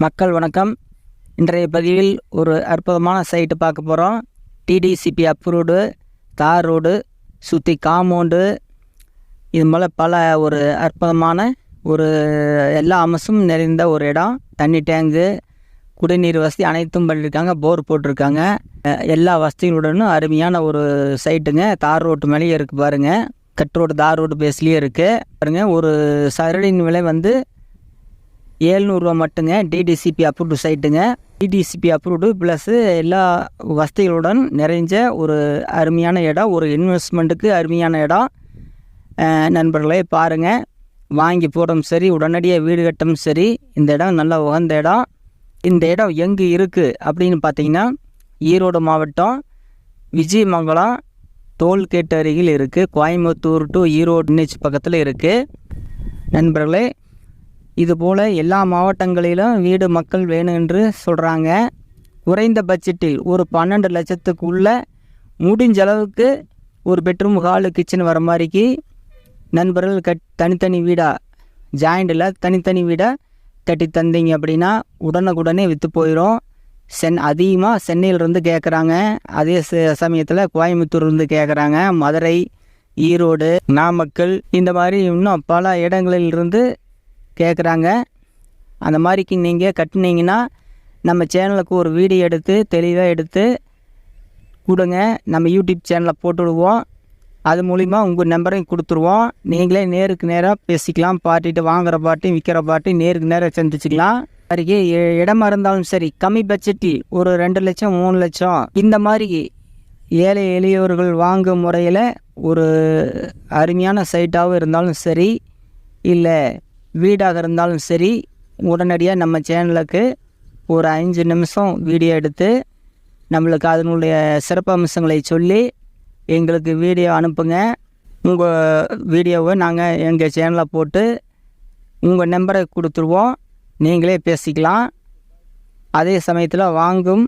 மக்கள் வணக்கம். இன்றைய பதிவில் ஒரு அற்புதமான சைட்டு பார்க்க போகிறோம். டிடிசிபி அப்ரூவ்டு, தார் ரோடு, சுற்றி காம்பவுண்டு, இது போல் பல ஒரு அற்புதமான ஒரு எல்லா அம்சமும் நிறைந்த ஒரு இடம். தண்ணி டேங்கு, குடிநீர் வசதி அனைத்தும் பண்ணியிருக்காங்க. போர் போட்டிருக்காங்க. எல்லா வசதிகளுடனும் அருமையான ஒரு சைட்டுங்க. தார் ரோட்டு மேலேயே இருக்குது பாருங்கள். கட் ரோடு தார் ரோடு பேஸ்லேயே இருக்குது பாருங்கள். ஒரு சரடின் விலை வந்து 700 ரூபா மட்டுங்க. டிடிசிபி அப்ரூவ்டு சைட்டுங்க. டிடிசிபி அப்ரூவ்டு ப்ளஸ்ஸு எல்லா வசதிகளுடன் நிறைஞ்ச ஒரு அருமையான இடம். ஒரு இன்வெஸ்ட்மெண்ட்டுக்கு அருமையான இடம். நண்பர்களே பாருங்கள், வாங்கி போடவும் சரி, உடனடியாக வீடு கட்டவும் சரி, இந்த இடம் நல்ல உகந்த இடம். இந்த இடம் எங்கே இருக்குது அப்படின்னு பார்த்தீங்கன்னா, ஈரோடு மாவட்டம் விஜயமங்கலம் டோல்கேட் அருகில் இருக்குது. கோயம்புத்தூர் டு ஈரோடு NH பக்கத்தில் இருக்குது. நண்பர்களே, இதுபோல் எல்லா மாவட்டங்களிலும் வீடு மக்கள் வேணும் என்று சொல்கிறாங்க. குறைந்த பட்ஜெட்டில் ஒரு 12 லட்சத்துக்குள்ளே முடிஞ்ச அளவுக்கு ஒரு பெட்ரூம், ஹாலு, கிச்சன் வர மாதிரிக்கு நண்பர்கள் தனித்தனி வீடாக, ஜாயிண்டில் தனித்தனி வீடாக கட்டி தந்தீங்க அப்படின்னா உடனுக்குடனே விற்று போயிடும். அதிகமாக சென்னையிலிருந்து கேட்குறாங்க. அதே சமயத்தில் கோயம்புத்தூர்லேருந்து கேட்குறாங்க. மதுரை, ஈரோடு, நாமக்கல், இந்த மாதிரி இன்னும் பல இடங்களிலிருந்து கேட்குறாங்க. அந்த மாதிரிக்கு நீங்கள் கட்டினீங்கன்னா நம்ம சேனலுக்கு ஒரு வீடியோ எடுத்து தெளிவாக எடுத்து கொடுங்க. நம்ம யூடியூப் சேனலில் போட்டுவிடுவோம். அது மூலிமா உங்கள் நம்பரையும் கொடுத்துருவோம். நீங்களே நேருக்கு நேராக பேசிக்கலாம். பார்ட்டிட்டு வாங்குகிற பார்ட்டி விற்கிற பார்ட்டி நேருக்கு நேராக சந்திச்சுக்கலாம். மாதிரிக்கு இடமா இருந்தாலும் சரி, கம்மி பட்ஜெட்டில் ஒரு 2 லட்சம் 3 லட்சம் இந்த மாதிரி ஏழை எளியவர்கள் வாங்கும் முறையில் ஒரு அருமையான சைட்டாகவும் இருந்தாலும் சரி, இல்லை வீடாக இருந்தாலும் சரி, உடனடியாக நம்ம சேனலுக்கு ஒரு 5 நிமிஷம் வீடியோ எடுத்து நம்மளுக்கு அதனுடைய சிறப்பம்சங்களை சொல்லி எங்களுக்கு வீடியோ அனுப்புங்க. உங்கள் வீடியோவை நாங்கள் எங்கள் சேனலில் போட்டு உங்கள் நம்பரை கொடுத்துருவோம். நீங்களே பேசிக்கலாம். அதே சமயத்தில் வாங்கும்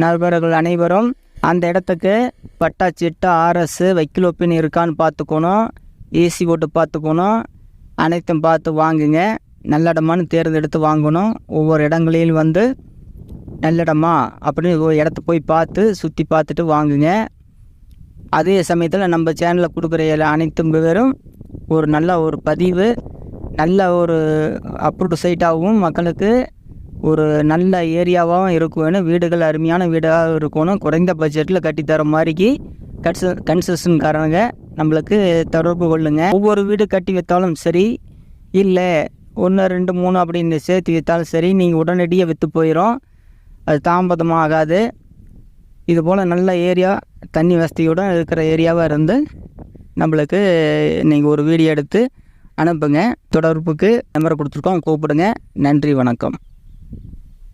நண்பர்கள் அனைவரும் அந்த இடத்துக்கு பட்டா சிட்டா RS வைக்கல் ஒப்பின் இருக்கான்னு பார்த்துக்கணும். ஏசி ஓட்டு பார்த்துக்கணும். அனைத்தும் பார்த்து வாங்குங்க. நல்ல இடமானு தேர்ந்தெடுத்து வாங்கணும். ஒவ்வொரு இடங்களிலும் வந்து நல்ல இடமா அப்படின்னு ஒரு இடத்த போய் பார்த்து சுற்றி பார்த்துட்டு வாங்குங்க. அதே சமயத்தில் நம்ம சேனலில் கொடுக்குற அனைத்தும் பேரும் ஒரு நல்ல ஒரு பதிவு, நல்ல ஒரு அப்ரூவ்டு சைட்டாகவும் மக்களுக்கு ஒரு நல்ல ஏரியாவாகவும் இருக்கணும். வீடுகள் அருமையான வீடாக இருக்கணும். குறைந்த பட்ஜெட்டில் கட்டித்தர மாதிரிக்கு கன்ஸ்ட்ரக்ஷன்காரங்க நம்மளுக்கு தொடர்பு கொள்ளுங்க. ஒவ்வொரு வீடு கட்டி வைத்தாலும் சரி, இல்லை 1 2 3 அப்படின்னு சேர்த்து வைத்தாலும் சரி, நீங்கள் உடனடியாக விற்று போயிடும். அது தாமதமாக ஆகாது. இதுபோல் நல்ல ஏரியா, தண்ணி வசதியுடன் இருக்கிற ஏரியாவாக இருந்து நம்மளுக்கு நீங்கள் ஒரு வீடியோ எடுத்து அனுப்புங்க. தொடர்புக்கு நம்பரை கொடுத்துருக்கோம், கூப்பிடுங்க. நன்றி, வணக்கம்.